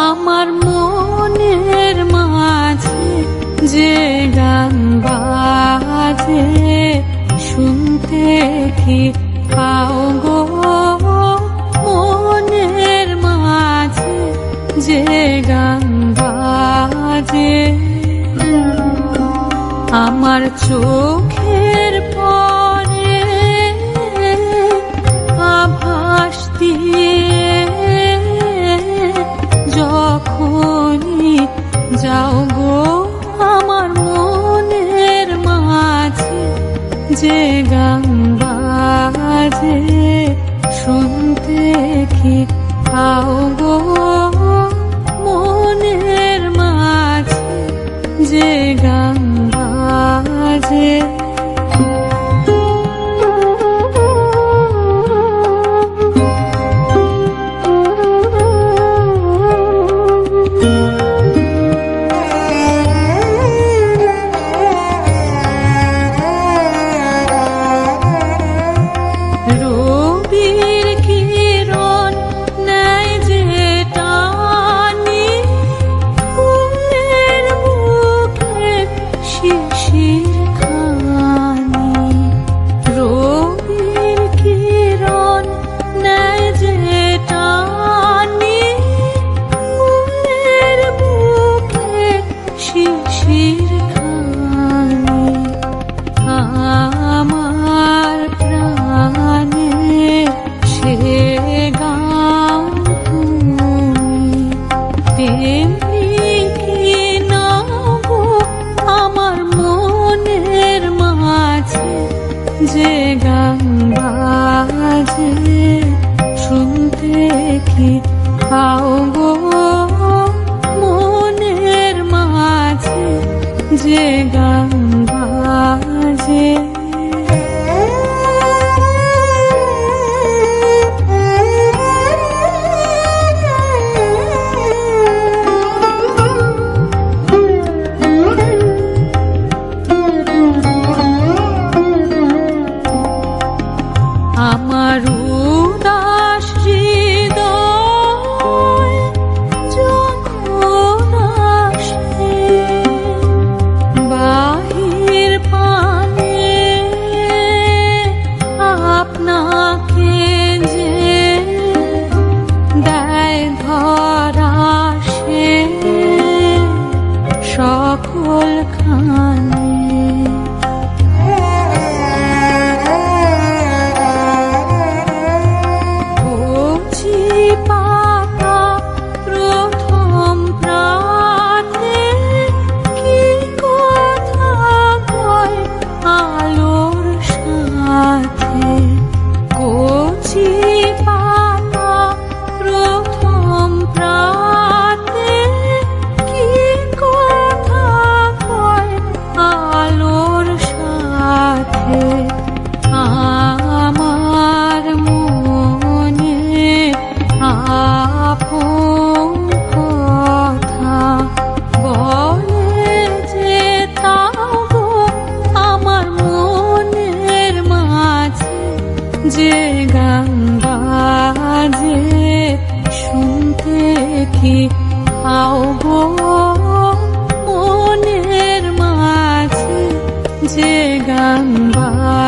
আমার মনের মাঝে যে গান বাজে শুনতে কি পাও গো? মনের মাঝে যে গান বাজে আমার চোখের পরে আভাস দিয়ে যখনই যাও গো আমার মনের মাঝে যে গান বাজে শুনতে কি পাও গো? মনের মাঝে যে গান বাজে রবির কিরণ নাই যে টানি ফুলের বুকে শিশির খানি। রবির কিরণ নাই যে টানি ফুলের বুকে শিশির খানি। আমার প্রাণে সে গান তুমি তেমনি কি না গো আমার মনের মাঝে যে গান বাজে শুনতে কি পাও গো? মনের মাঝে যে গান বাজে আমার উদাস হৃদয় যখন আসে বাহির পানে আপনাকে যে দেয় ধরা সে সকল খানে। পাতা প্রথম প্রাতে কি কথা কয় আলোর সাথে? কচি পাতা প্রথম প্রাতে কি কথা কয় আলোর সাথে? আমার মনে আপন কথা বলে যে তাও গো আমার মনের মাঝে যে গান বাজে শুনতে কি পাও গো? মনের মাঝে যে গান বাজে